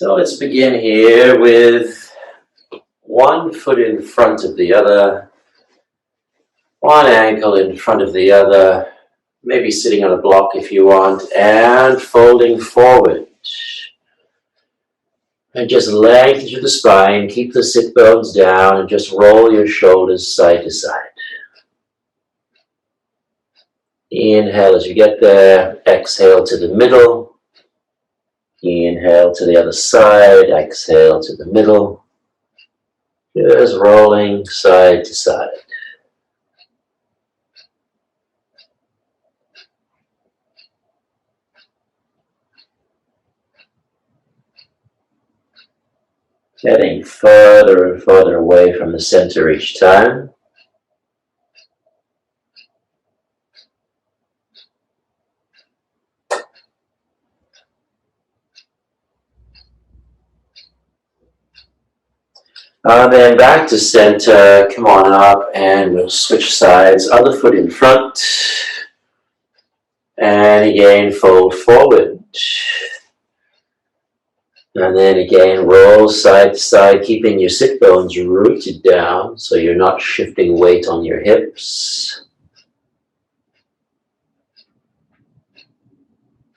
So let's begin here with one foot in front of the other, one ankle in front of the other, maybe sitting on a block if you want, and folding forward. And just lengthen through the spine, keep the sit bones down, and just roll your shoulders side to side. Inhale as you get there, exhale to the middle. Inhale to the other side, exhale to the middle. Just rolling side to side. Getting further and further away from the center each time. Then back to center, come on up, and we'll switch sides. Other foot in front. And again, fold forward. And then again, roll side to side, keeping your sit bones rooted down so you're not shifting weight on your hips.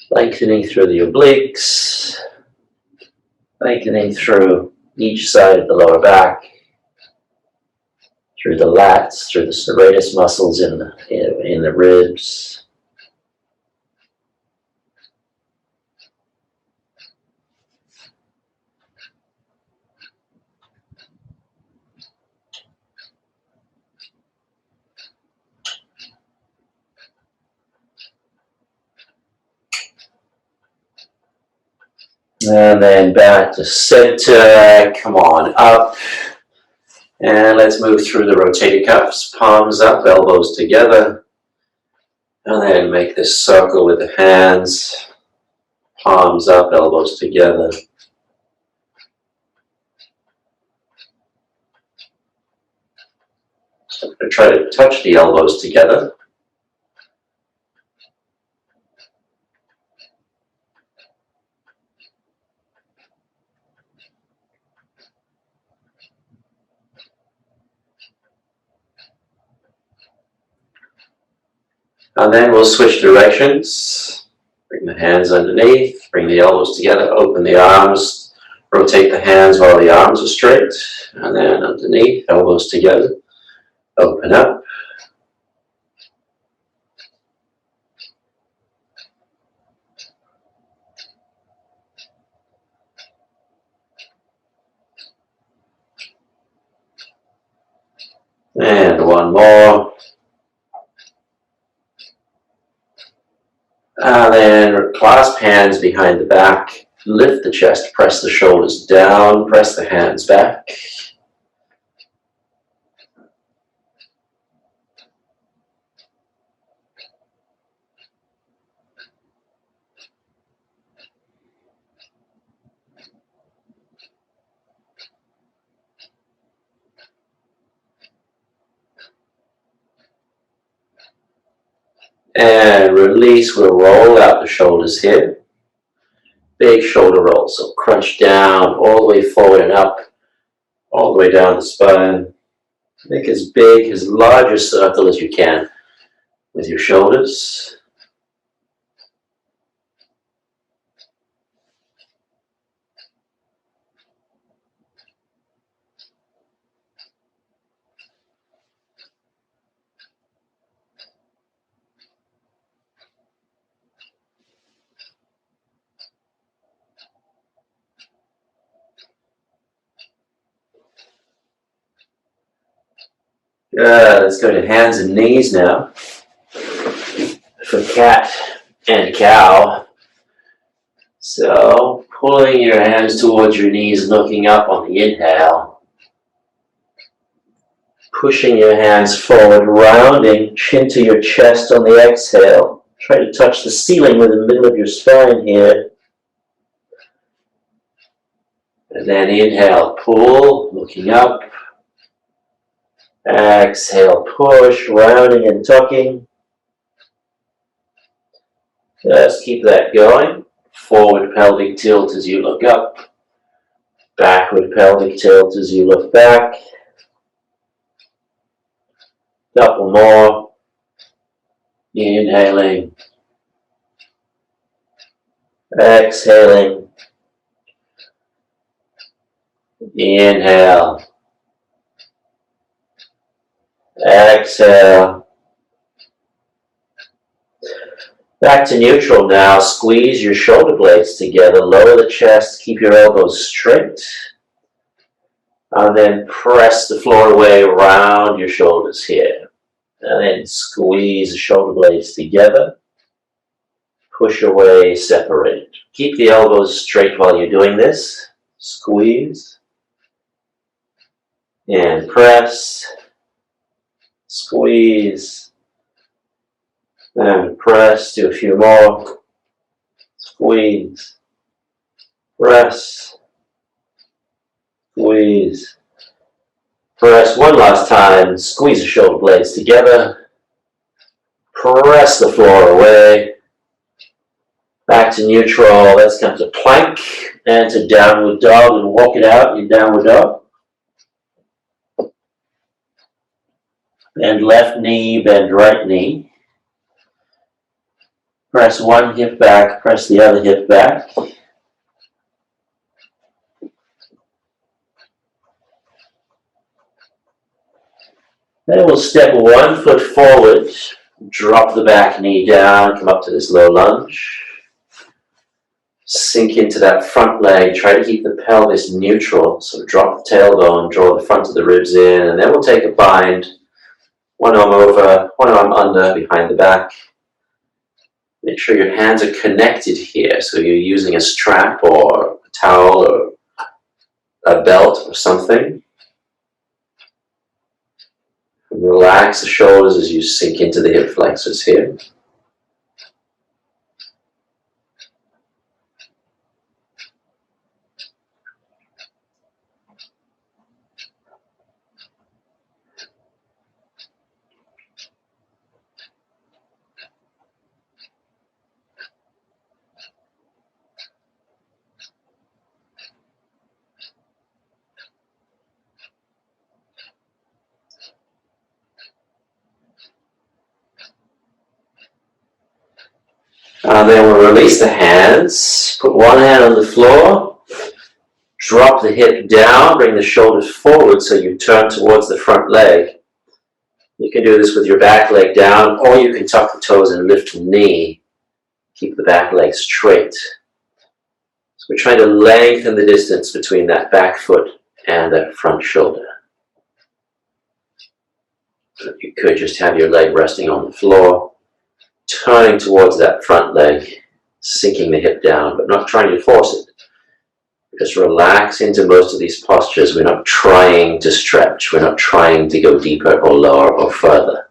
Lengthening through the obliques. Lengthening through each side of the lower back. Through the lats, through the serratus muscles in the ribs. And then back to center, come on up. And let's move through the rotator cuffs, palms up, elbows together. And then make this circle with the hands, palms up, elbows together. So I'm going to try to touch the elbows together. And then we'll switch directions. Bring the hands underneath, bring the elbows together, open the arms, rotate the hands while the arms are straight, and then underneath, elbows together, open up. And one more. And then clasp hands behind the back, lift the chest, press the shoulders down, press the hands back. And release, we'll roll out the shoulders here. Big shoulder roll, so crunch down, all the way forward and up, all the way down the spine. Make as big, as large a circle as you can with your shoulders. Good, let's go to hands and knees now for cat and cow. So, pulling your hands towards your knees, looking up on the inhale. Pushing your hands forward, rounding chin to your chest on the exhale. Try to touch the ceiling with the middle of your spine here. And then inhale, pull, looking up. Exhale, push, rounding and tucking. Just keep that going. Forward pelvic tilt as you look up. Backward pelvic tilt as you look back. Couple more. Inhaling. Exhaling. Inhale. Exhale. Back to neutral now. Squeeze your shoulder blades together. Lower the chest. Keep your elbows straight. And then press the floor away around your shoulders here. And then squeeze the shoulder blades together. Push away, separate. Keep the elbows straight while you're doing this. Squeeze. And press. Squeeze. And press. Do a few more. Squeeze. Press. Squeeze. Press one last time. Squeeze the shoulder blades together. Press the floor away. Back to neutral. Let's come to plank and to downward dog and walk it out in downward dog. Bend left knee, bend right knee. Press one hip back, press the other hip back. Then we'll step 1 foot forward, drop the back knee down, come up to this low lunge. Sink into that front leg, try to keep the pelvis neutral, so drop the tailbone, draw the front of the ribs in, and then we'll take a bind, one arm over, one arm under, behind the back. Make sure your hands are connected here, so you're using a strap or a towel or a belt or something. Relax the shoulders as you sink into the hip flexors here. Then we'll release the hands, put one hand on the floor, drop the hip down, bring the shoulders forward so you turn towards the front leg. You can do this with your back leg down, or you can tuck the toes and lift the knee. Keep the back leg straight. So we're trying to lengthen the distance between that back foot and that front shoulder. So you could just have your leg resting on the floor, turning towards that front leg, sinking the hip down, but not trying to force it. Just relax into most of these postures. We're not trying to stretch. We're not trying to go deeper or lower or further.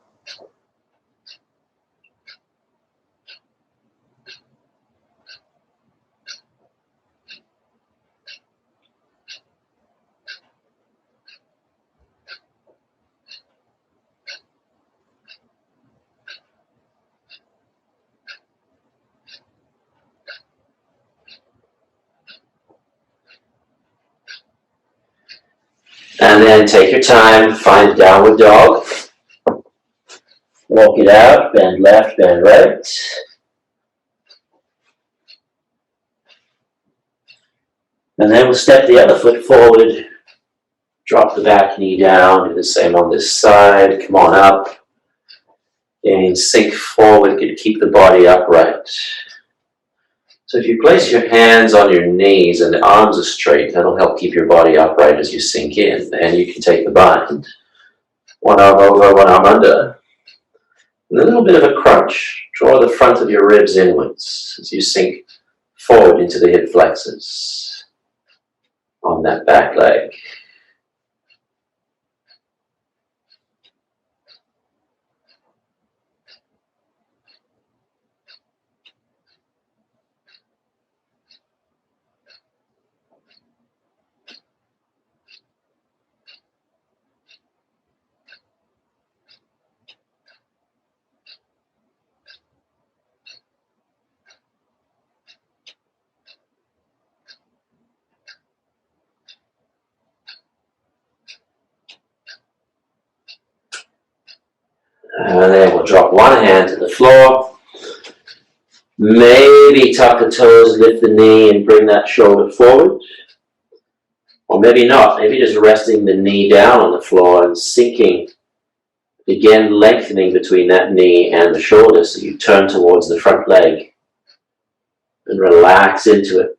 And then take your time, find downward dog. Walk it out, bend left, bend right. And then we'll step the other foot forward, drop the back knee down, do the same on this side, come on up, and sink forward, keep the body upright. So if you place your hands on your knees and the arms are straight, that'll help keep your body upright as you sink in, and you can take the bind. One arm over, one arm under. And a little bit of a crunch. Draw the front of your ribs inwards as you sink forward into the hip flexors on that back leg. And then we'll drop one hand to the floor. Maybe tuck the toes, lift the knee, and bring that shoulder forward. Or maybe not. Maybe just resting the knee down on the floor and sinking. Again, lengthening between that knee and the shoulder so you turn towards the front leg and relax into it.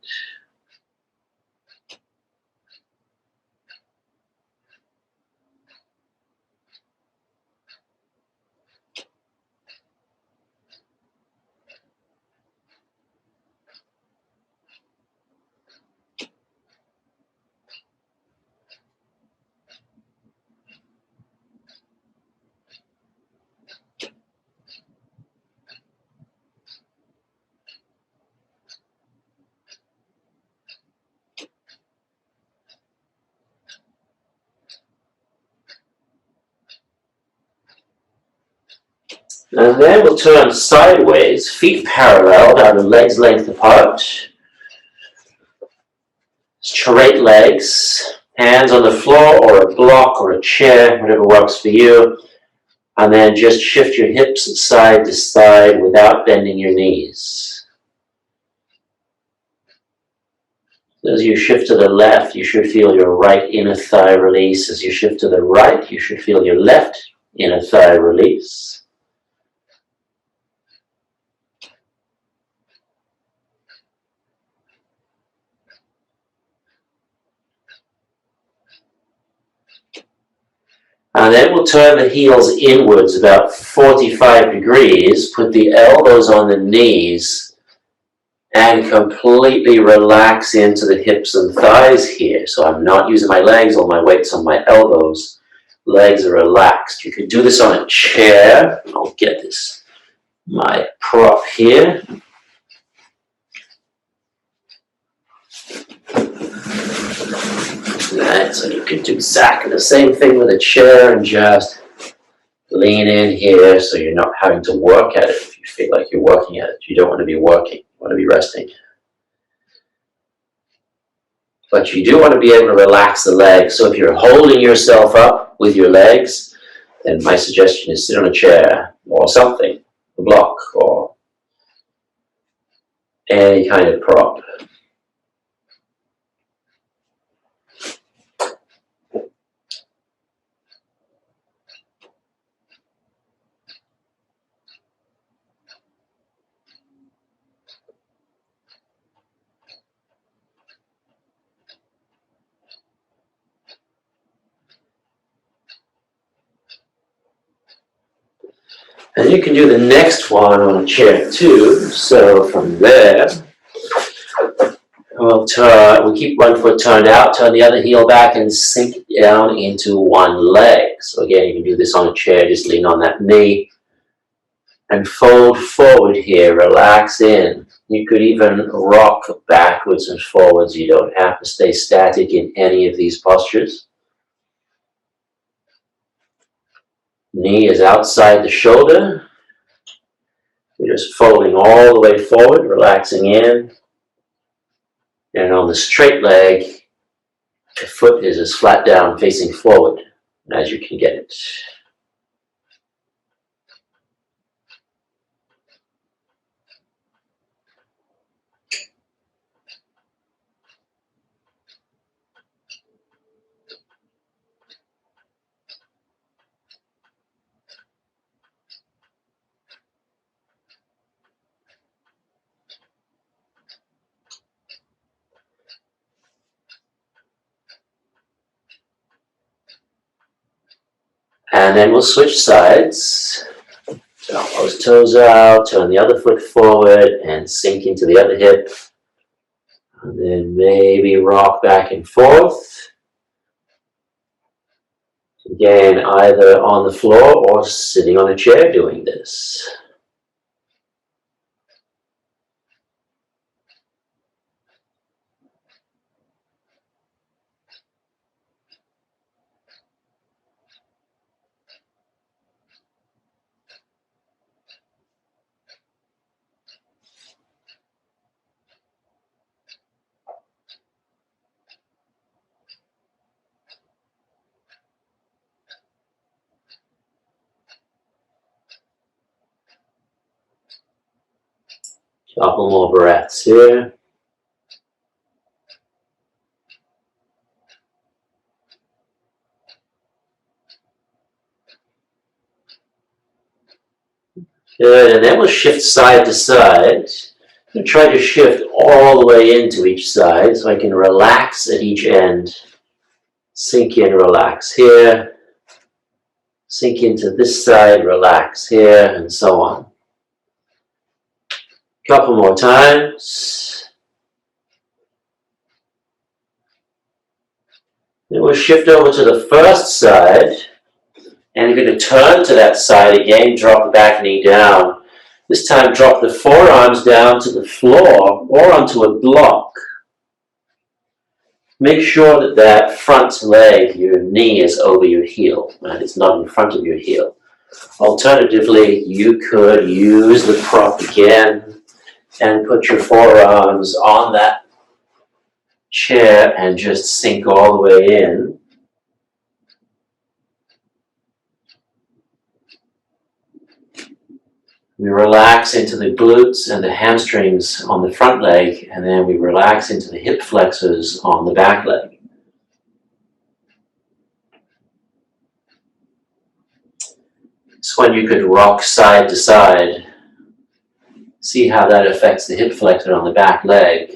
And then we'll turn sideways, feet parallel, down to legs length apart. Straight legs, hands on the floor or a block or a chair, whatever works for you. And then just shift your hips side to side without bending your knees. As you shift to the left, you should feel your right inner thigh release. As you shift to the right, you should feel your left inner thigh release. And then we'll turn the heels inwards about 45 degrees, put the elbows on the knees, and completely relax into the hips and thighs here. So I'm not using my legs, all my weight's on my elbows. Legs are relaxed. You can do this on a chair. I'll get my prop here. Right, so you can do exactly the same thing with a chair and just lean in here so you're not having to work at it if you feel like you're working at it. You don't want to be working, you want to be resting. But you do want to be able to relax the legs. So if you're holding yourself up with your legs, then my suggestion is sit on a chair or something, a block or any kind of prop. And you can do the next one on a chair too. So from there, we'll keep one foot turned out, turn the other heel back and sink down into one leg. So again, you can do this on a chair, just lean on that knee and fold forward here, relax in. You could even rock backwards and forwards. You don't have to stay static in any of these postures. Knee is outside the shoulder. You're just folding all the way forward, relaxing in. And on the straight leg, the foot is as flat down facing forward as you can get it. And then we'll switch sides. Turn those toes out, turn the other foot forward and sink into the other hip. And then maybe rock back and forth. Again, either on the floor or sitting on a chair doing this. Couple more breaths here. Good, and then we'll shift side to side. I'm going to try to shift all the way into each side so I can relax at each end. Sink in, relax here. Sink into this side, relax here, and so on. Couple more times. Then we'll shift over to the first side. And you're going to turn to that side again, drop the back knee down. This time drop the forearms down to the floor or onto a block. Make sure that that front leg, your knee, is over your heel, and it's not in front of your heel. Alternatively, you could use the prop again and put your forearms on that chair and just sink all the way in. We relax into the glutes and the hamstrings on the front leg, and then we relax into the hip flexors on the back leg. This one you could rock side to side. See how that affects the hip flexor on the back leg.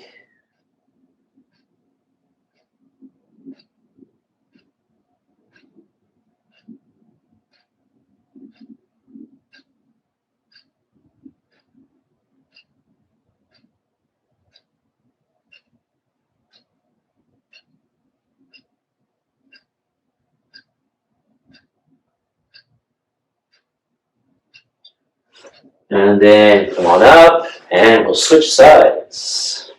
And then come on up, and we'll switch sides.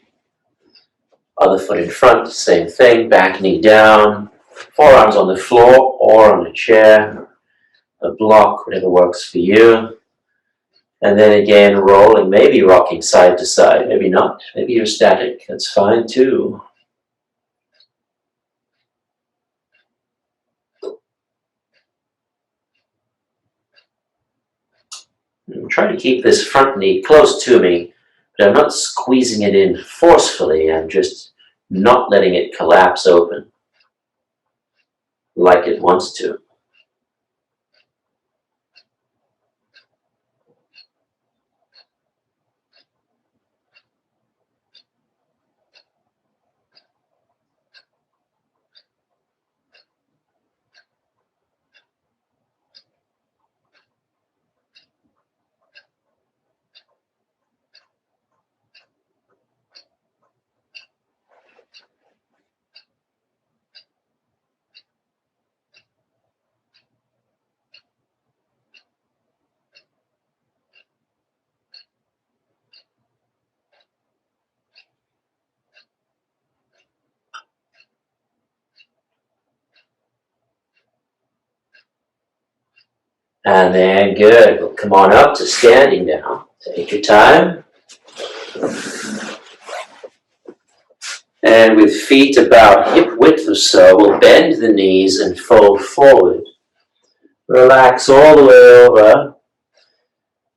Other foot in front, same thing, back knee down, forearms on the floor or on a chair, a block, whatever works for you. And then again, rolling, maybe rocking side to side, maybe not, maybe you're static, that's fine too. I'm trying to keep this front knee close to me, but I'm not squeezing it in forcefully. I'm just not letting it collapse open like it wants to. And then good, we'll come on up to standing now. Take your time. And with feet about hip width or so, we'll bend the knees and fold forward. Relax all the way over.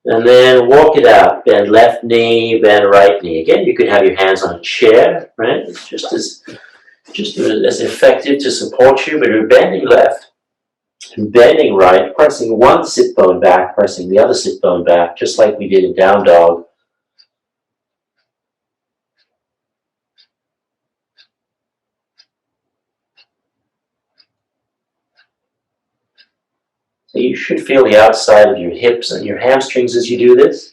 And then walk it out. Bend left knee, bend right knee. Again, you could have your hands on a chair, right? It's just as effective to support you, but you're bending left. Bending right, pressing one sit bone back, pressing the other sit bone back, just like we did in down dog. So you should feel the outside of your hips and your hamstrings as you do this.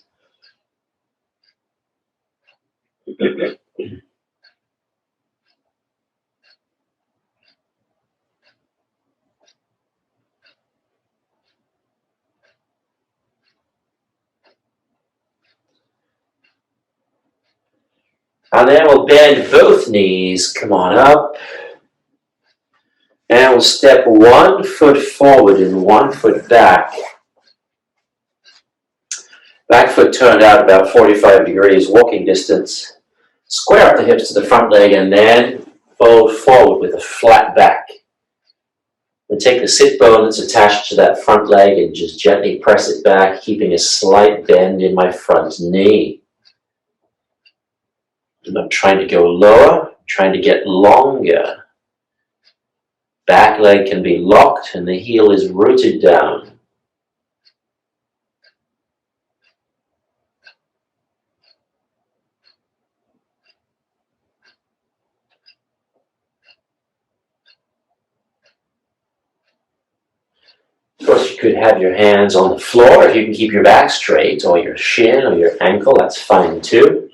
And then we'll bend both knees, come on up. And we'll step 1 foot forward and 1 foot back. Back foot turned out about 45 degrees, walking distance. Square up the hips to the front leg and then fold forward with a flat back. And take the sit bone that's attached to that front leg and just gently press it back, keeping a slight bend in my front knee. I'm not trying to go lower, I'm trying to get longer. Back leg can be locked and the heel is rooted down. Of course, you could have your hands on the floor if you can keep your back straight, or your shin or your ankle, that's fine too.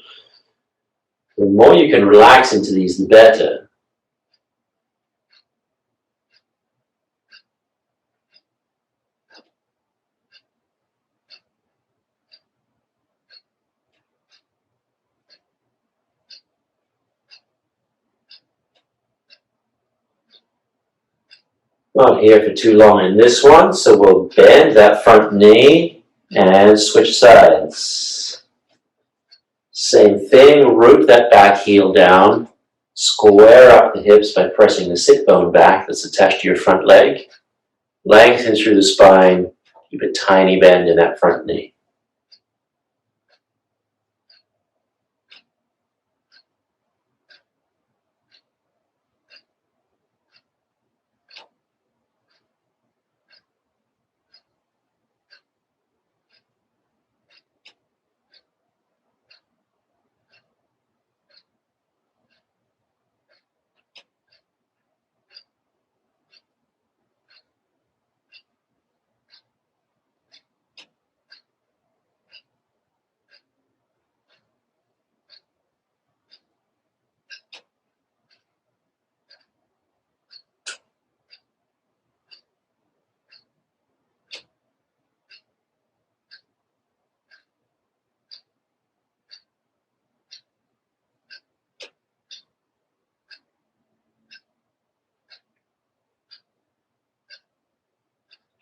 The more you can relax into these, the better. Not here for too long in this one, so we'll bend that front knee and switch sides. Same thing, root that back heel down, square up the hips by pressing the sit bone back that's attached to your front leg. Lengthen through the spine, keep a tiny bend in that front knee.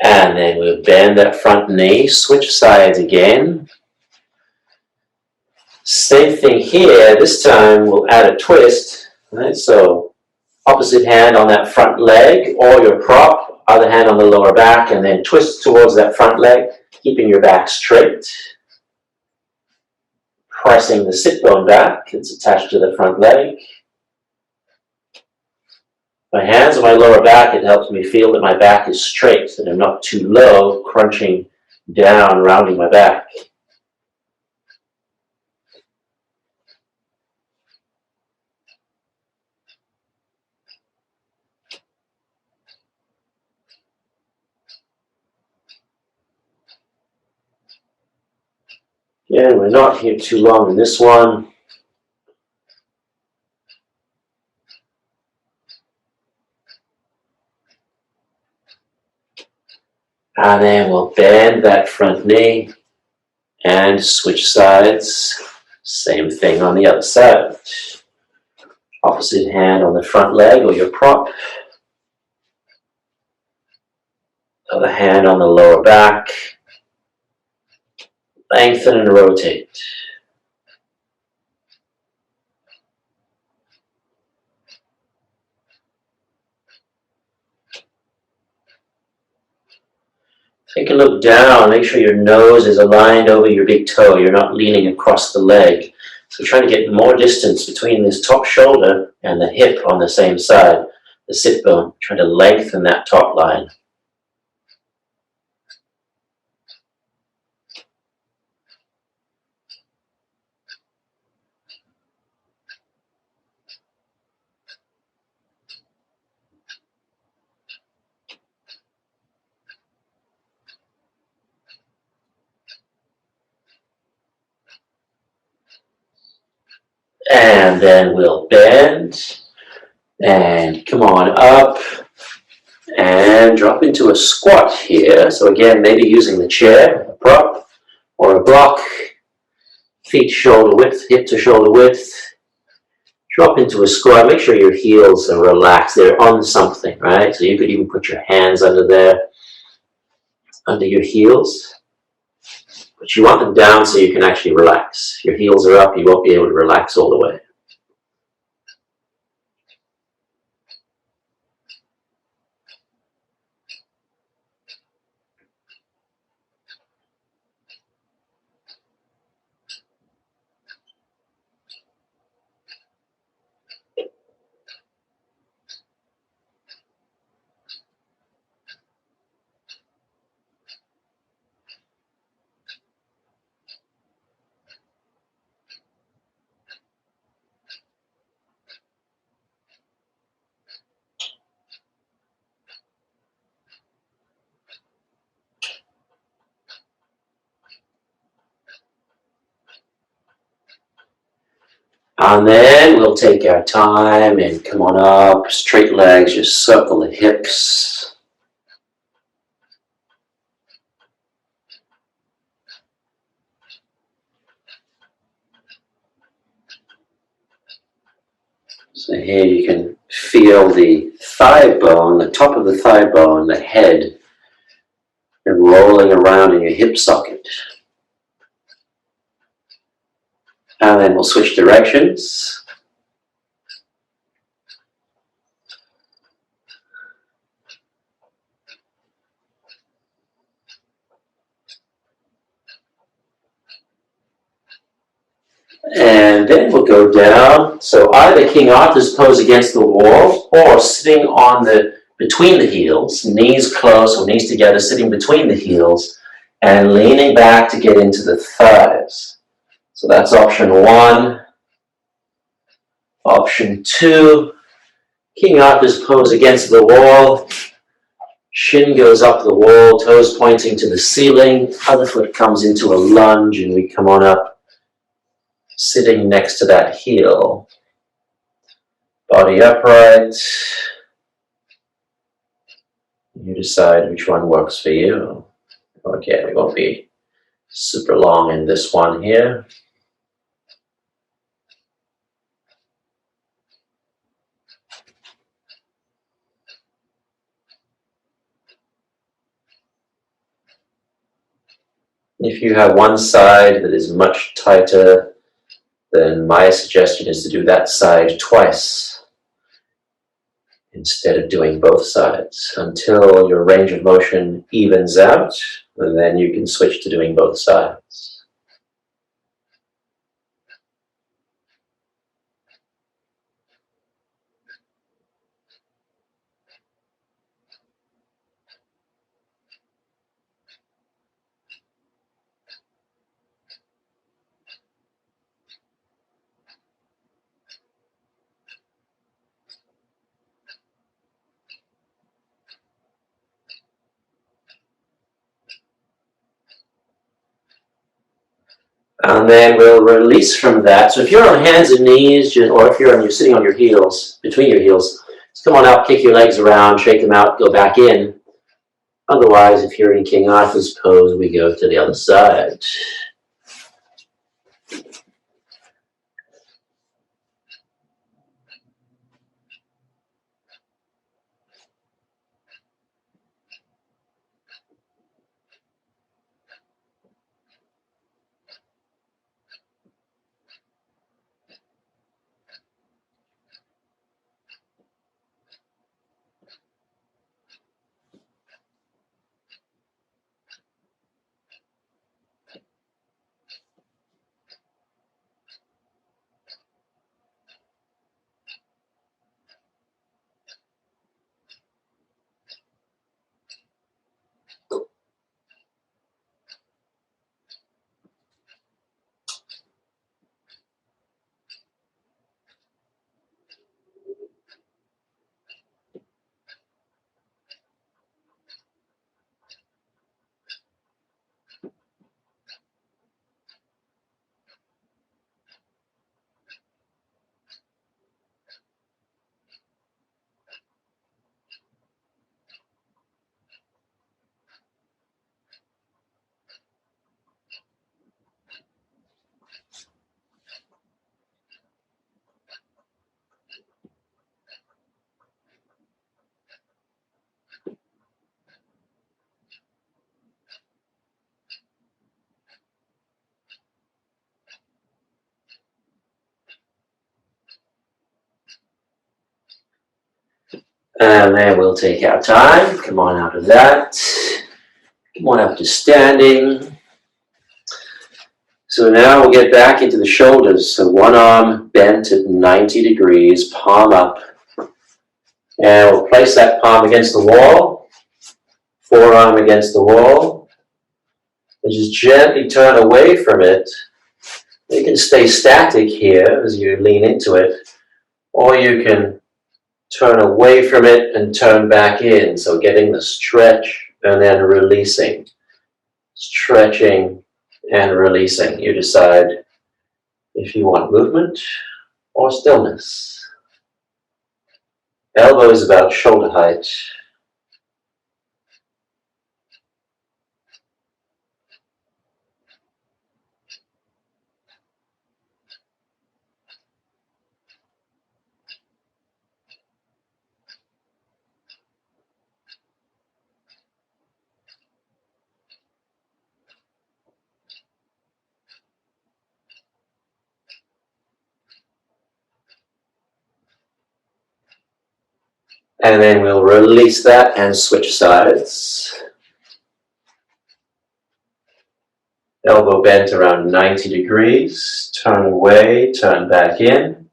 And then we'll bend that front knee, switch sides again. Same thing here, this time we'll add a twist. Right? So opposite hand on that front leg or your prop, other hand on the lower back, and then twist towards that front leg, keeping your back straight. Pressing the sit bone back, it's attached to the front leg. My hands on my lower back, it helps me feel that my back is straight, that I'm not too low, crunching down, rounding my back. Again, we're not here too long in this one. And then we'll bend that front knee and switch sides. Same thing on the other side. Opposite hand on the front leg or your prop. Other hand on the lower back. Lengthen and rotate. Take a look down, make sure your nose is aligned over your big toe. You're not leaning across the leg. So trying to get more distance between this top shoulder and the hip on the same side, the sit bone. Trying to lengthen that top line. And then we'll bend and come on up and drop into a squat here. So again, maybe using the chair, a prop, or a block, feet shoulder width, hip to shoulder width. Drop into a squat. Make sure your heels are relaxed. They're on something, right? So you could even put your hands under there, under your heels. But you want them down so you can actually relax. Your heels are up, you won't be able to relax all the way. And then we'll take our time and come on up, straight legs, just circle the hips. So here you can feel the thigh bone, the top of the thigh bone, the head, and rolling around in your hip socket. And then we'll switch directions. And then we'll go down. So either King Arthur's pose against the wall or sitting on between the heels, knees close or knees together, sitting between the heels and leaning back to get into the thighs. So that's option 1. Option 2, King Arthur's pose against the wall. Shin goes up the wall, toes pointing to the ceiling. Other foot comes into a lunge and we come on up, sitting next to that heel. Body upright. You decide which one works for you. Okay, we won't be super long in this one here. If you have one side that is much tighter, then my suggestion is to do that side twice instead of doing both sides until your range of motion evens out, and then you can switch to doing both sides. And then we'll release from that. So if you're on hands and knees, or if you're sitting on your heels, between your heels, just come on up, kick your legs around, shake them out, go back in. Otherwise, if you're in King Arthur's pose, we go to the other side. And then we'll take our time. Come on out of that. Come on up to standing. So now we'll get back into the shoulders. So one arm bent at 90 degrees, palm up. And we'll place that palm against the wall, forearm against the wall. And just gently turn away from it. You can stay static here as you lean into it, or you can turn away from it and turn back in. So getting the stretch and then releasing. Stretching and releasing. You decide if you want movement or stillness. Elbows about shoulder height. And then we'll release that and switch sides. Elbow bent around 90 degrees. Turn away, turn back in.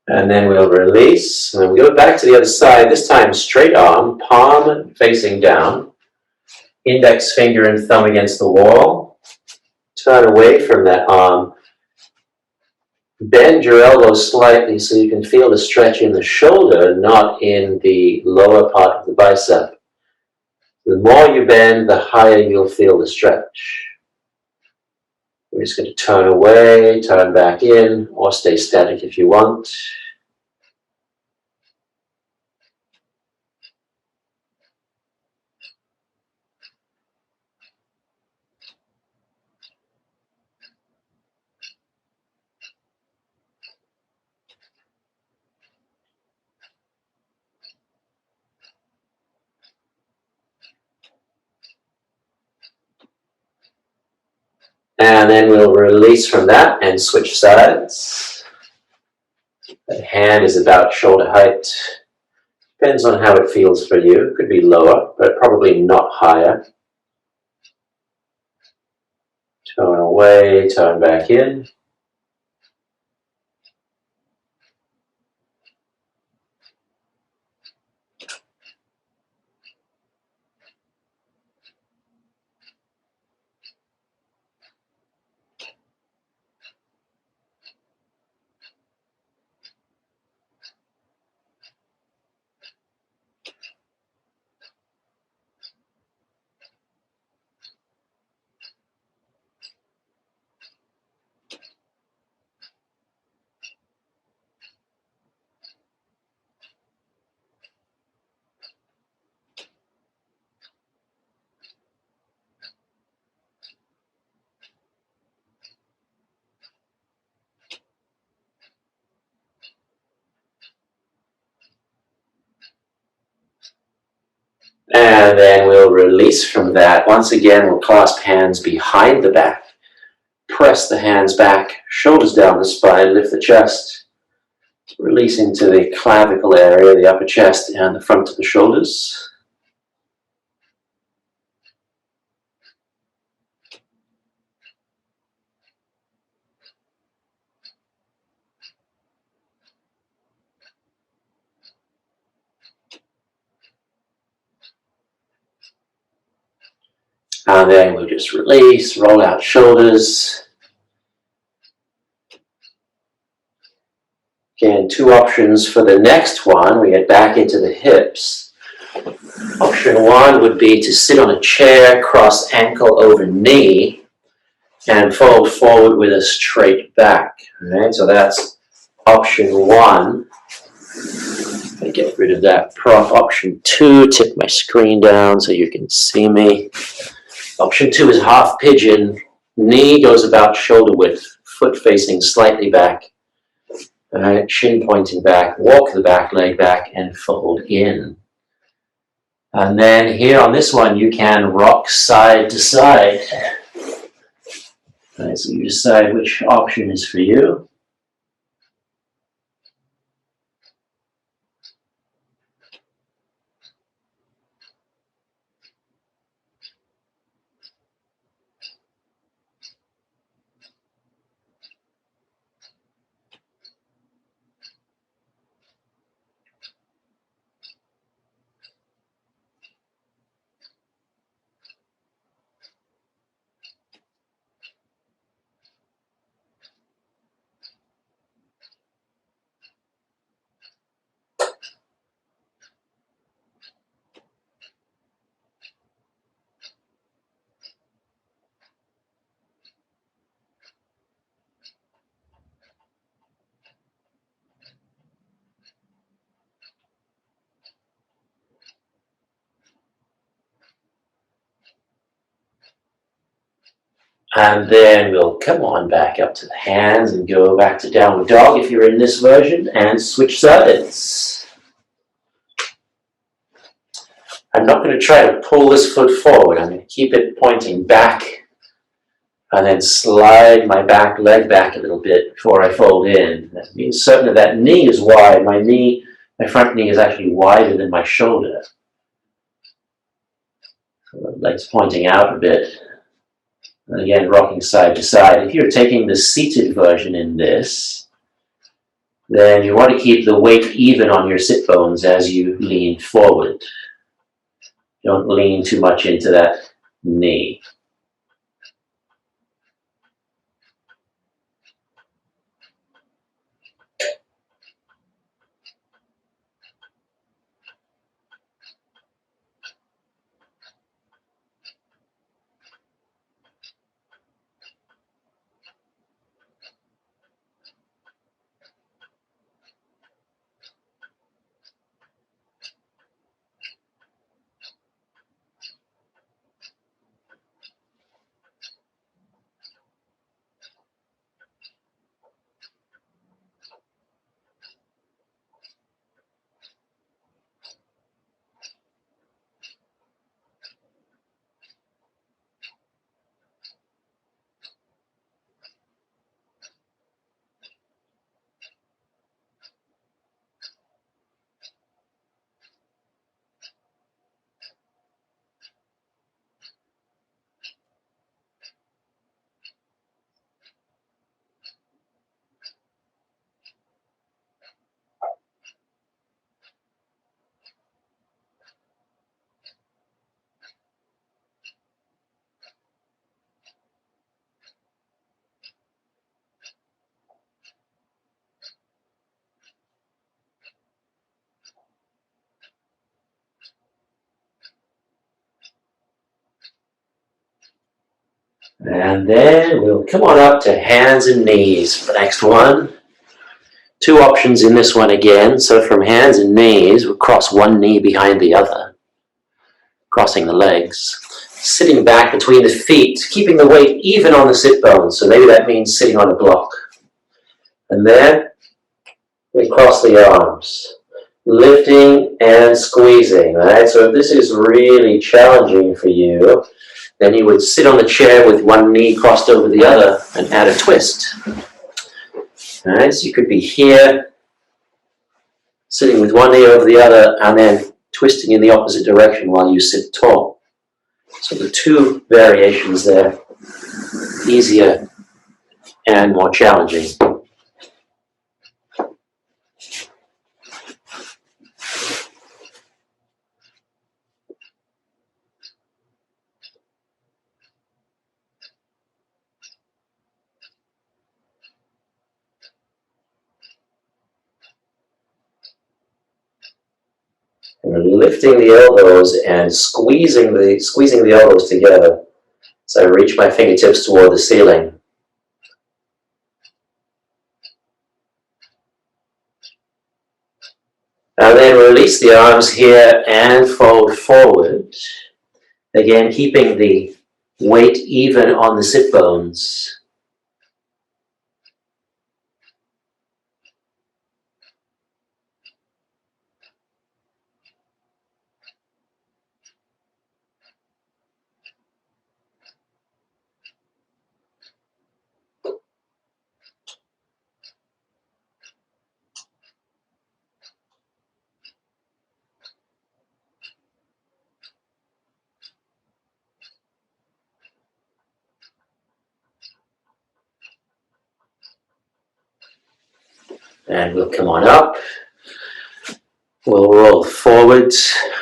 And then we'll release, and then we'll go back to the other side, this time straight arm, palm facing down, index finger and thumb against the wall. Turn away from that arm. Bend your elbow slightly so you can feel the stretch in the shoulder, not in the lower part of the bicep. The more you bend, the higher you'll feel the stretch. We're just going to turn away, turn back in, or stay static if you want. And then we'll release from that and switch sides. The hand is about shoulder height. Depends on how it feels for you. It could be lower, but probably not higher. Turn away, turn back in. And then we'll release from that. Once again, we'll clasp hands behind the back. Press the hands back, shoulders down the spine, lift the chest. Release into the clavicle area, the upper chest, and the front of the shoulders. And then we'll just release, roll out shoulders. Again, two options for the next one. We get back into the hips. Option one would be to sit on a chair, cross ankle over knee, and fold forward with a straight back. All right, so that's option one. I get rid of that prop. Option two, tip my screen down so you can see me. Option two is half pigeon. Knee goes about shoulder width, foot facing slightly back. All right, chin pointing back, walk the back leg back and fold in. And then here on this one, you can rock side to side. Right, so you decide which option is for you. And then we'll come on back up to the hands and go back to downward dog if you're in this version, and switch sides. I'm not going to try to pull this foot forward. I'm going to keep it pointing back and then slide my back leg back a little bit before I fold in. That means certainly that knee is wide. My front knee is actually wider than my shoulder. So the leg's pointing out a bit. And again, rocking side to side. If you're taking the seated version in this, then you want to keep the weight even on your sit bones as you lean forward. Don't lean too much into that knee. And then we'll come on up to hands and knees for the next one. Two options in this one again. So from hands and knees, we'll cross one knee behind the other, crossing the legs. Sitting back between the feet, keeping the weight even on the sit bones. So maybe that means sitting on a block. And then we cross the arms, lifting and squeezing, right? So if this is really challenging for you, then you would sit on the chair with one knee crossed over the other and add a twist. All right, so you could be here, sitting with one knee over the other, and then twisting in the opposite direction while you sit tall. So the two variations there, easier and more challenging. And we're lifting the elbows and squeezing the elbows together. So I reach my fingertips toward the ceiling. And then release the arms here and fold forward. Again, keeping the weight even on the sit bones. And we'll come on up. We'll roll forward,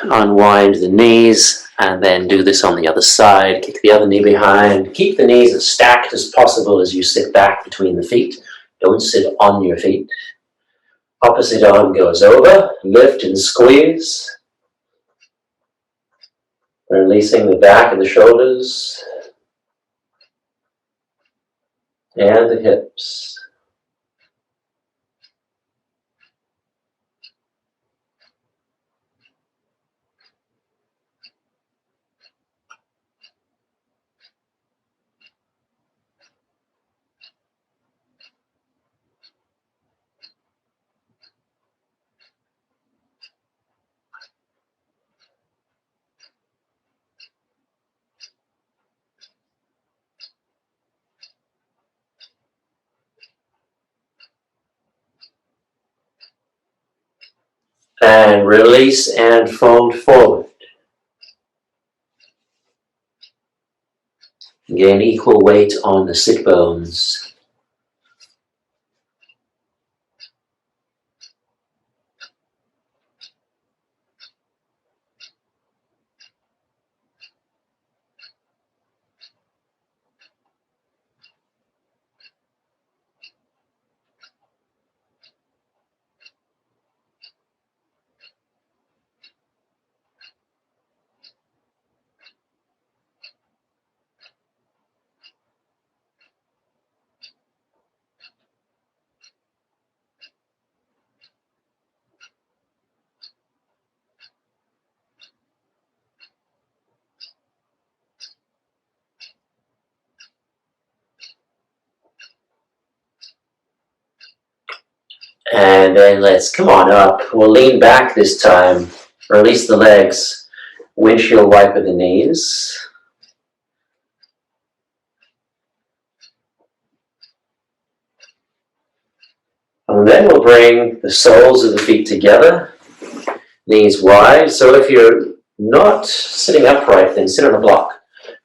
unwind the knees, and then do this on the other side. Kick the other knee behind. Keep the knees as stacked as possible as you sit back between the feet. Don't sit on your feet. Opposite arm goes over. Lift and squeeze. Releasing the back of the shoulders and the hips. And release and fold forward. Gain equal weight on the sit bones. And then let's come on up. We'll lean back this time. Release the legs. Windshield wiper the knees. And then we'll bring the soles of the feet together. Knees wide. So if you're not sitting upright, then sit on a block.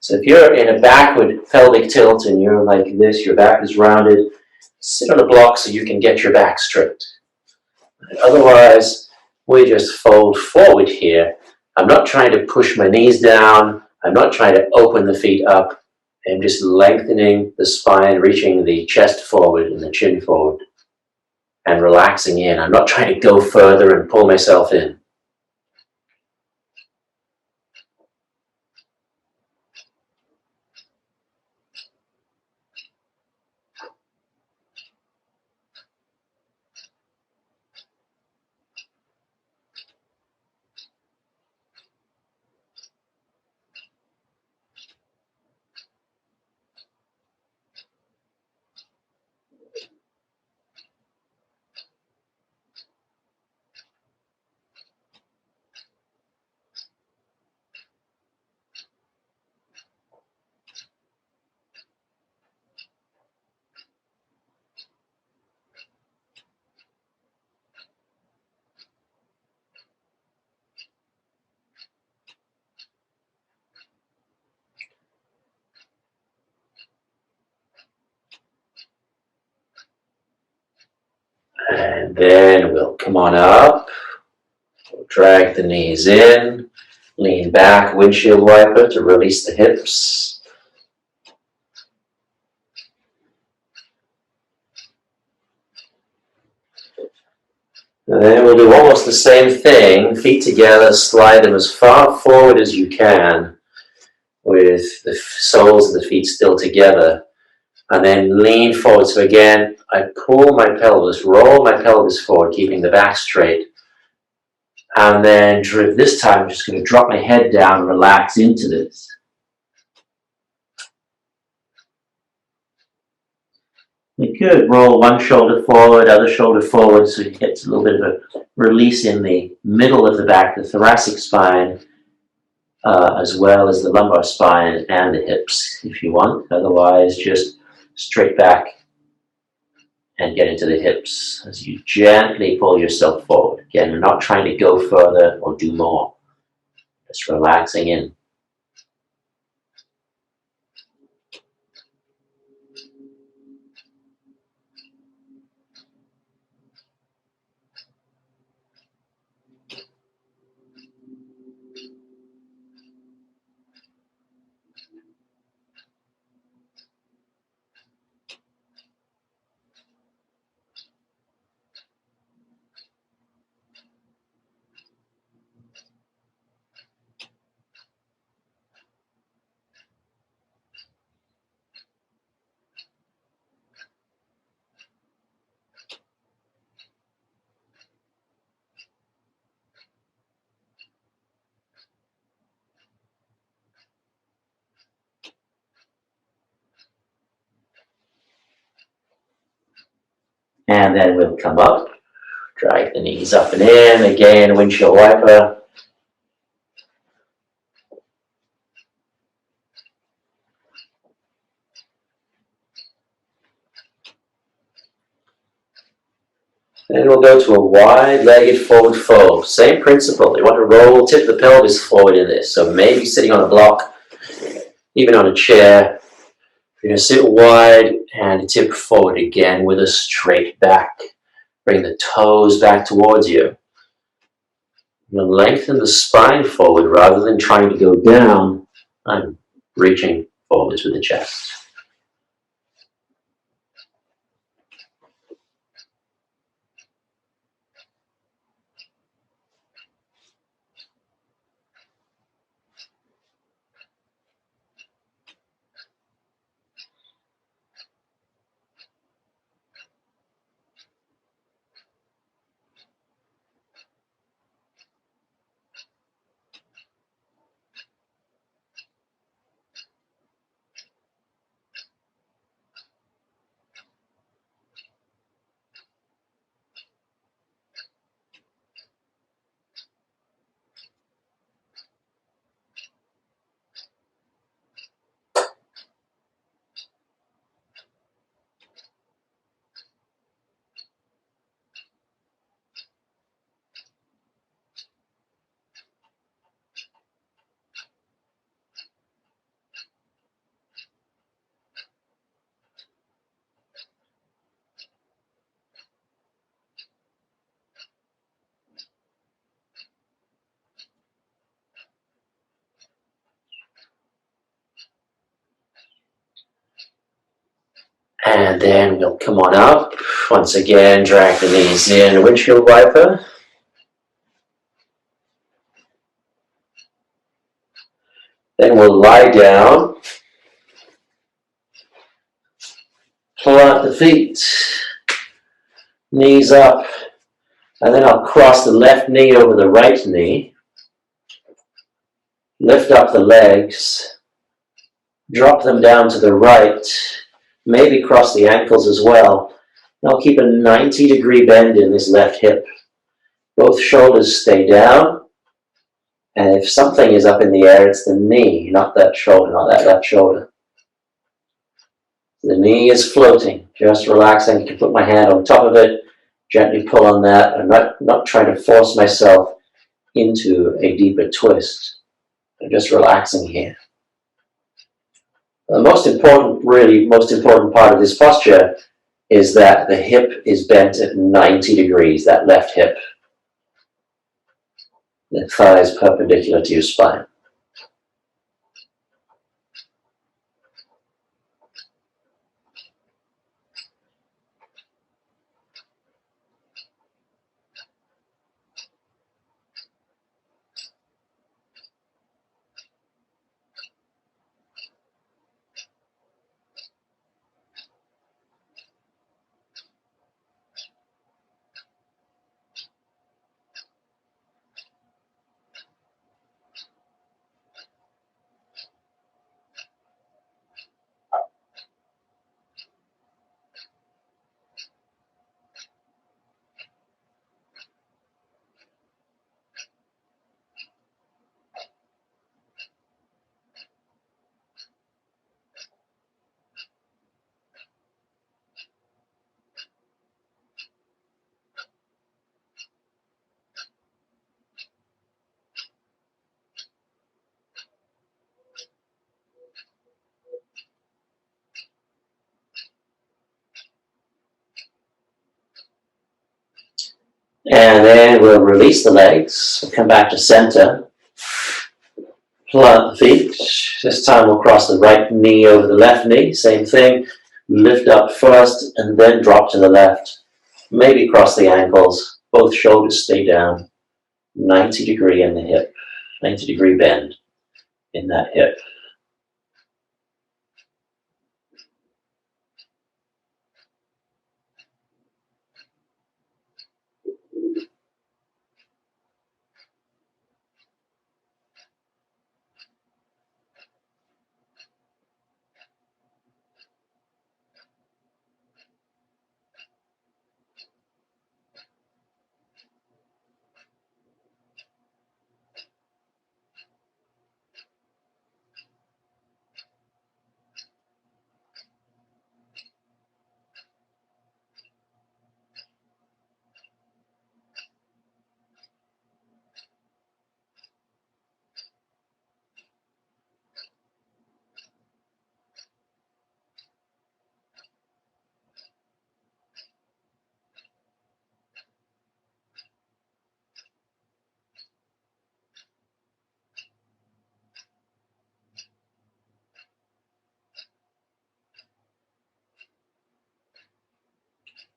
So if you're in a backward pelvic tilt and you're like this, your back is rounded, sit on a block so you can get your back straight. Otherwise, we just fold forward here. I'm not trying to push my knees down. I'm not trying to open the feet up. I'm just lengthening the spine, reaching the chest forward and the chin forward and relaxing in. I'm not trying to go further and pull myself in. And then we'll come on up. We'll drag the knees in. Lean back, windshield wiper to release the hips. And then we'll do almost the same thing. Feet together, slide them as far forward as you can with the soles of the feet still together. And then lean forward. So again, I pull my pelvis, roll my pelvis forward, keeping the back straight. And then this time, I'm just going to drop my head down, relax into this. You could roll one shoulder forward, other shoulder forward, so you get a little bit of a release in the middle of the back, the thoracic spine, as well as the lumbar spine and the hips, if you want. Otherwise, just straight back and get into the hips as you gently pull yourself forward. Again, we're not trying to go further or do more. Just relaxing in. And then we'll come up, drag the knees up and in, again, windshield wiper. Then we'll go to a wide-legged forward fold. Same principle. You want to roll, tip the pelvis forward in this. So maybe sitting on a block, even on a chair. You're going to sit wide and tip forward again with a straight back. Bring the toes back towards you. You'll lengthen the spine forward rather than trying to go down. I'm reaching forwards with the chest. And then we'll come on up. Once again, drag the knees in, windshield wiper. Then we'll lie down. Plant the feet. Knees up. And then I'll cross the left knee over the right knee. Lift up the legs. Drop them down to the right. Maybe cross the ankles as well. Now keep a 90-degree bend in this left hip. Both shoulders stay down. And if something is up in the air, it's the knee, not that shoulder, not that left shoulder. The knee is floating, just relaxing. I can put my hand on top of it, gently pull on that. I'm not trying to force myself into a deeper twist. I'm just relaxing here. The most important part of this posture is that the hip is bent at 90 degrees, that left hip. The thigh is perpendicular to your spine. And then we'll release the legs. We'll come back to center. Plant the feet. This time we'll cross the right knee over the left knee. Same thing. Lift up first and then drop to the left. Maybe cross the ankles. Both shoulders stay down. 90 degree in the hip. 90 degree bend in that hip.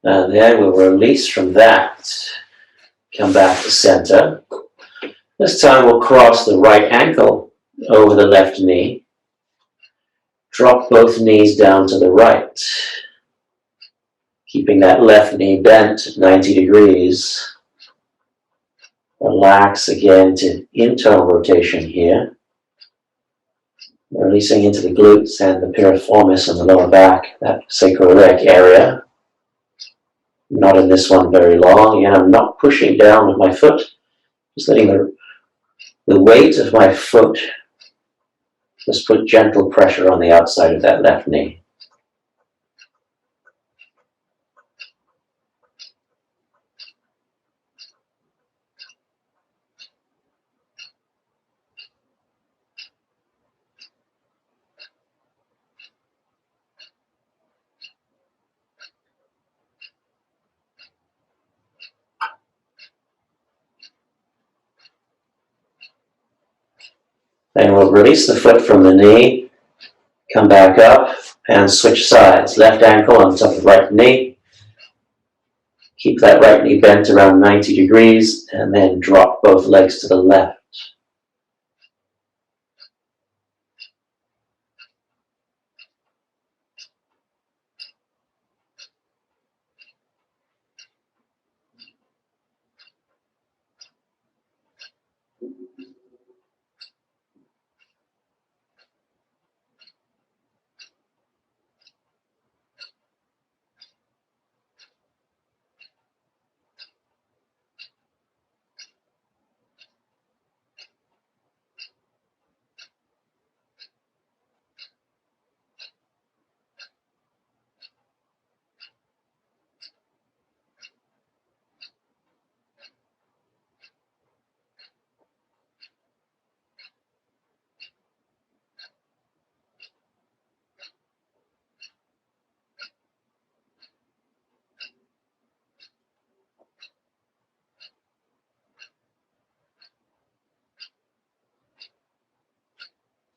And then we'll release from that, come back to center. This time we'll cross the right ankle over the left knee. Drop both knees down to the right, keeping that left knee bent 90 degrees. Relax again to internal rotation here. Releasing into the glutes and the piriformis on the lower back, that sacroiliac area. Not in this one very long, and I'm not pushing down with my foot, just letting the weight of my foot just put gentle pressure on the outside of that left knee. Then we'll release the foot from the knee, come back up, and switch sides. Left ankle on top of the right knee. Keep that right knee bent around 90 degrees, and then drop both legs to the left.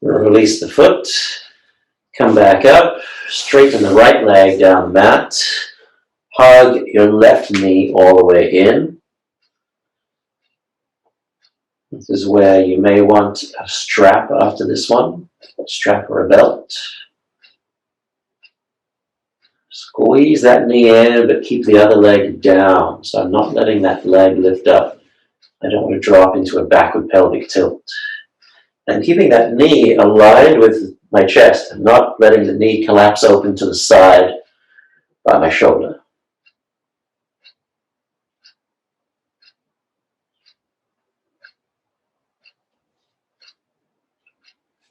Release the foot, come back up, straighten the right leg down the mat, hug your left knee all the way in. This is where you may want a strap after this one, a strap or a belt. Squeeze that knee in, but keep the other leg down. So I'm not letting that leg lift up. I don't want to drop into a backward pelvic tilt. And keeping that knee aligned with my chest, and not letting the knee collapse open to the side by my shoulder.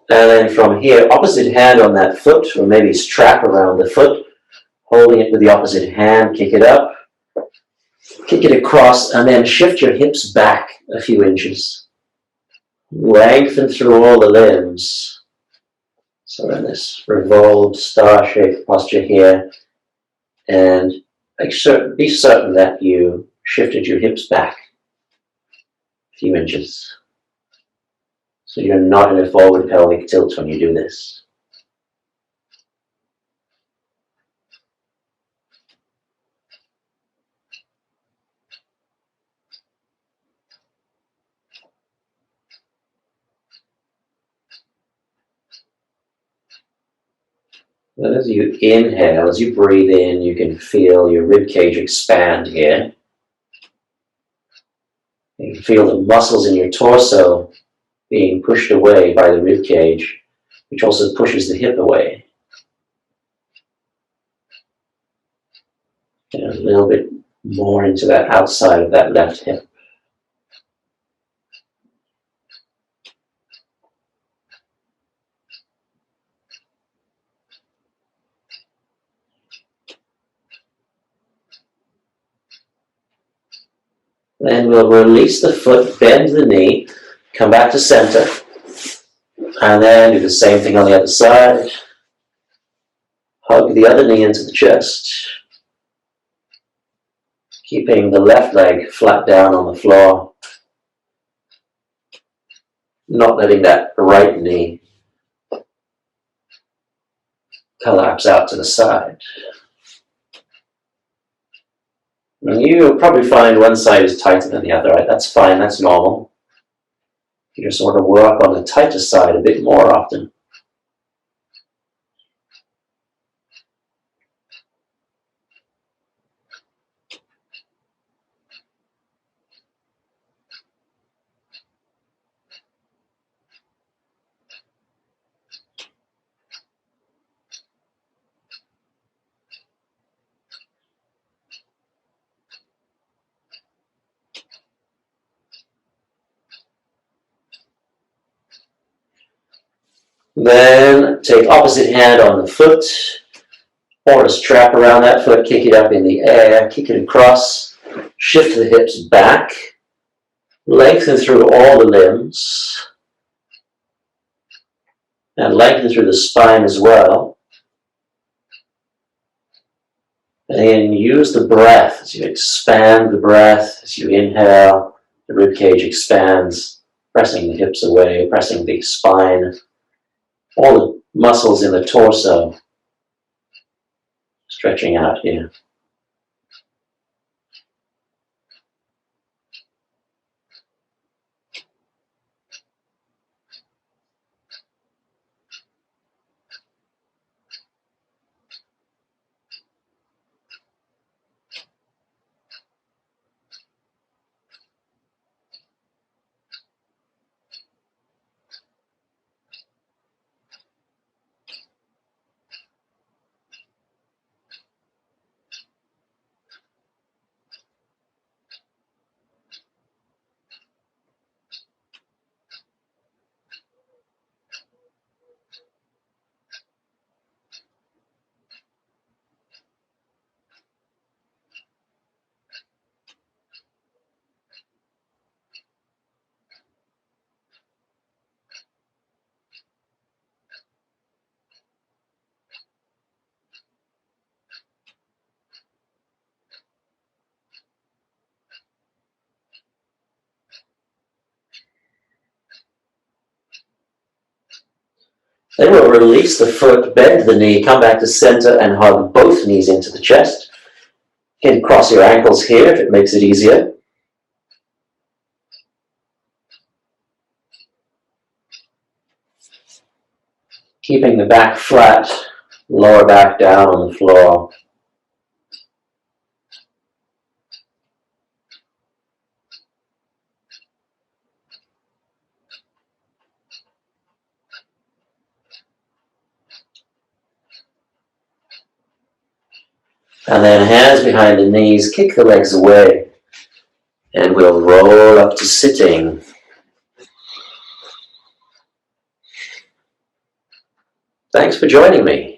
And then from here, opposite hand on that foot, or maybe strap around the foot, holding it with the opposite hand, kick it up, kick it across, and then shift your hips back a few inches. Lengthen through all the limbs. So in this revolved star-shaped posture here, and be certain that you shifted your hips back a few inches. So you're not in a forward pelvic tilt when you do this. Then as you inhale, as you breathe in, you can feel your rib cage expand here. You can feel the muscles in your torso being pushed away by the rib cage, which also pushes the hip away. And a little bit more into that outside of that left hip. Then we'll release the foot, bend the knee, come back to center, and then do the same thing on the other side. Hug the other knee into the chest, keeping the left leg flat down on the floor, not letting that right knee collapse out to the side. And you'll probably find one side is tighter than the other, right? That's fine, that's normal. You just want to work on the tighter side a bit more often. Then take opposite hand on the foot, form a strap around that foot, kick it up in the air, kick it across, shift the hips back, lengthen through all the limbs, and lengthen through the spine as well. And then use the breath as you expand the breath, as you inhale, the rib cage expands, pressing the hips away, pressing the spine, all the muscles in the torso stretching out here. Then we'll release the foot, bend the knee, come back to center and hug both knees into the chest. You can cross your ankles here if it makes it easier. Keeping the back flat, lower back down on the floor. And then hands behind the knees, kick the legs away. And we'll roll up to sitting. Thanks for joining me.